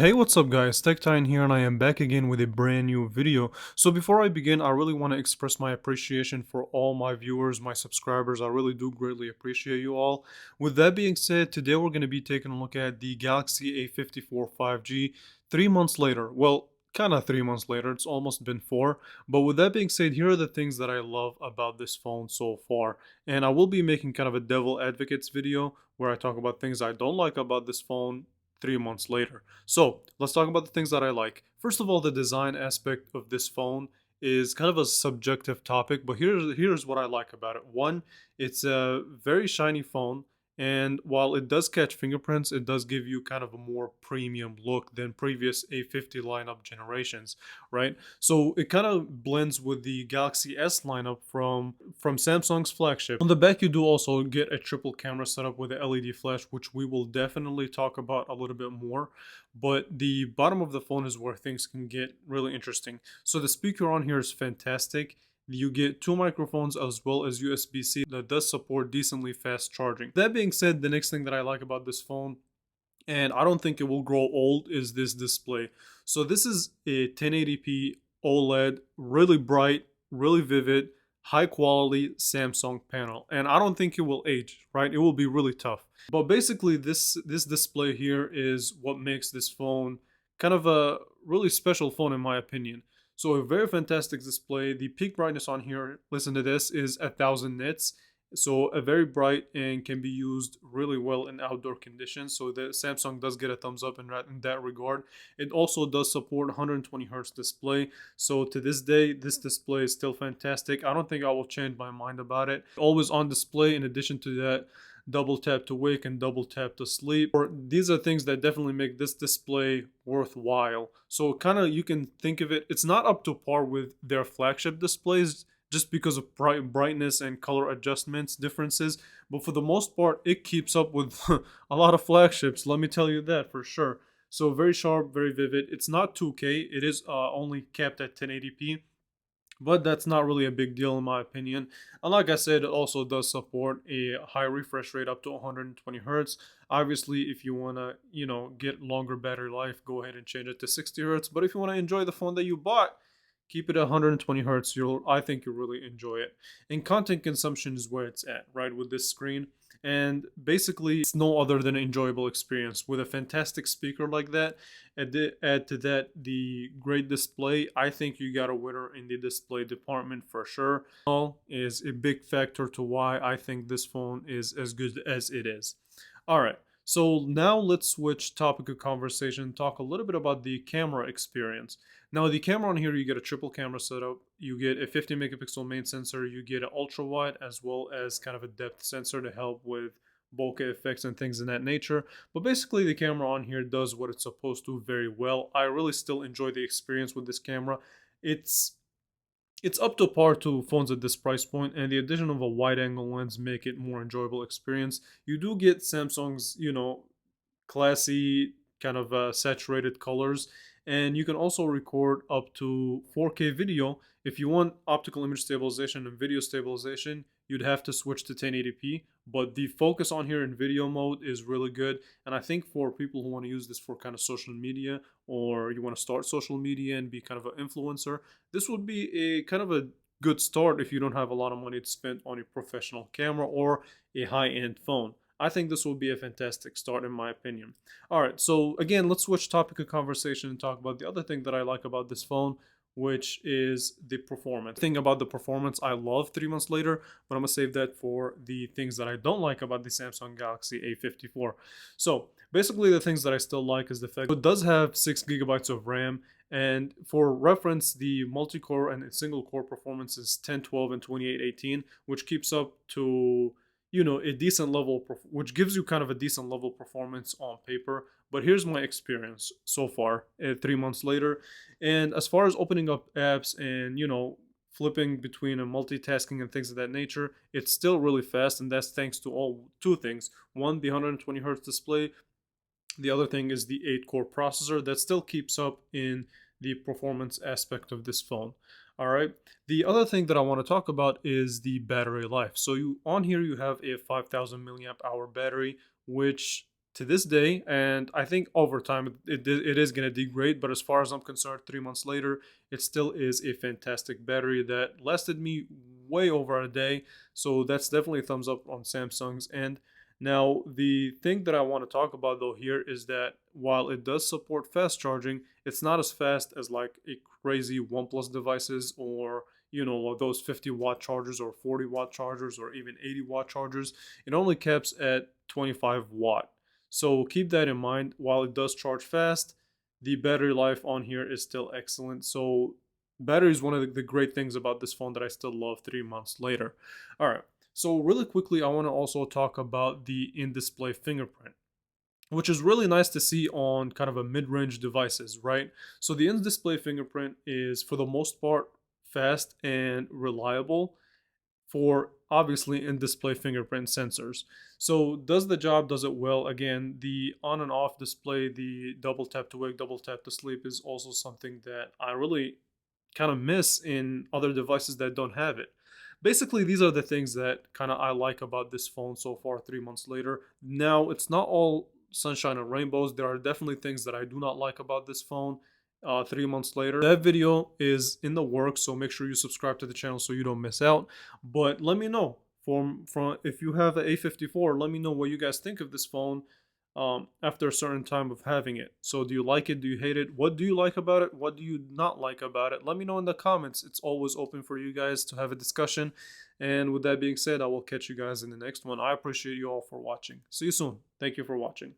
Hey, what's up guys, TechTine here and I am back again with a brand new video. So before I begin, I really want to express my appreciation for all my viewers, my subscribers. I really do greatly appreciate you all. With that being said, today we're going to be taking a look at the Galaxy A54 5G 3 months later. Well, kind of 3 months later, it's almost been four. But with that being said, here are the things that I love about this phone so far. And I will be making kind of a devil advocates video where I talk about things I don't like about this phone 3 months later. So let's talk about the things that I like. First of all, the design aspect of this phone is kind of a subjective topic, but here's what I like about it. One, it's a very shiny phone, and while it does catch fingerprints, it does give you kind of a more premium look than previous A50 lineup generations, right? So it kind of blends with the Galaxy S lineup from Samsung's flagship. On the back, you do also get a triple camera setup with a LED flash, which we will definitely talk about a little bit more. But the bottom of the phone is where things can get really interesting. So the speaker on here is fantastic. You get two microphones as well as USB-C that does support decently fast charging. That being said, the next thing that I like about this phone, and I don't think it will grow old, is this display. So this is a 1080p OLED, really bright, really vivid, high quality Samsung panel, and I don't think it will age, right? It will be really tough. But basically this display here is what makes this phone kind of a really special phone in my opinion. So a very fantastic display. The peak brightness on here, listen to this, is 1000 nits. So a very bright and can be used really well in outdoor conditions. So the Samsung does get a thumbs up in that regard. It also does support 120 hertz display. So to this day, this display is still fantastic. I don't think I will change my mind about it. Always on display. In addition to that, double tap to wake and double tap to sleep. Or these are things that definitely make this display worthwhile. So kind of you can think of it, it's not up to par with their flagship displays just because of brightness and color adjustments differences, but for the most part it keeps up with a lot of flagships, let me tell you that for sure. So very sharp, very vivid. It's not 2K, it is only capped at 1080p, but that's not really a big deal in my opinion. And like I said, it also does support a high refresh rate up to 120 hertz. Obviously, if you want to, get longer battery life, go ahead and change it to 60 hertz. But if you want to enjoy the phone that you bought, keep it at 120 hertz. I think you'll really enjoy it. And content consumption is where it's at, right, with this screen. And basically, it's no other than an enjoyable experience with a fantastic speaker like that. Add to that the great display. I think you got a winner in the display department for sure. All is a big factor to why I think this phone is as good as it is. All right. So now let's switch topic of conversation, talk a little bit about the camera experience. Now the camera on here, you get a triple camera setup, you get a 50 megapixel main sensor, you get an ultra wide as well as kind of a depth sensor to help with bokeh effects and things in that nature. But basically the camera on here does what it's supposed to very well. I really still enjoy the experience with this camera. It's it's up to par to phones at this price point, and the addition of a wide angle lens make it more enjoyable experience. You do get Samsung's, classy kind of saturated colors, and you can also record up to 4K video. If you want optical image stabilization and video stabilization, you'd have to switch to 1080p, but the focus on here in video mode is really good. And I think for people who want to use this for kind of social media, or you want to start social media and be kind of an influencer, this would be a kind of a good start if you don't have a lot of money to spend on a professional camera or a high-end phone. I think this will be a fantastic start in my opinion. All right, so again, let's switch topic of conversation and talk about the other thing that I like about this phone, which is the performance. The thing about the performance I love 3 months later, but I'm gonna save that for the things that I don't like about the Samsung Galaxy A54. So basically the things that I still like is the fact it does have 6 gigabytes of RAM, and for reference, the multi-core and single core performance is 1012 and 2818, which keeps up to a decent level, which gives you kind of a decent level performance on paper. But here's my experience so far, 3 months later. And as far as opening up apps and flipping between a multitasking and things of that nature, it's still really fast, and that's thanks to all two things. One, the 120 hertz display. The other thing is the 8-core processor that still keeps up in the performance aspect of this phone. All right. The other thing that I want to talk about is the battery life. So on here you have a 5000 milliamp hour battery, which to this day, and I think over time it is going to degrade, but as far as I'm concerned, 3 months later it still is a fantastic battery that lasted me way over a day. So that's definitely a thumbs up on Samsung's end. Now the thing that I want to talk about though here is that while it does support fast charging, it's not as fast as like a crazy OnePlus devices, or those 50-watt chargers or 40-watt chargers or even 80-watt chargers. It only caps at 25 watt. So keep that in mind. While it does charge fast, the battery life on here is still excellent. So battery is one of the great things about this phone that I still love 3 months later. All right. So really quickly, I want to also talk about the in-display fingerprint, which is really nice to see on kind of a mid-range devices, right? So the in-display fingerprint is for the most part fast and reliable for obviously in-display fingerprint sensors. So does the job, does it well. Again, the on and off display, the double tap to wake, double tap to sleep is also something that I really kind of miss in other devices that don't have it. Basically, these are the things that kind of I like about this phone so far 3 months later. Now, it's not all sunshine and rainbows. There are definitely things that I do not like about this phone 3 months later. That video is in the works, so make sure you subscribe to the channel so you don't miss out. But let me know from if you have the A54, let me know what you guys think of this phone after a certain time of having it. So do you like it? Do you hate it? What do you like about it? What do you not like about it? Let me know in the comments. It's always open for you guys to have a discussion. And with that being said, I will catch you guys in the next one. I appreciate you all for watching. See you soon. Thank you for watching.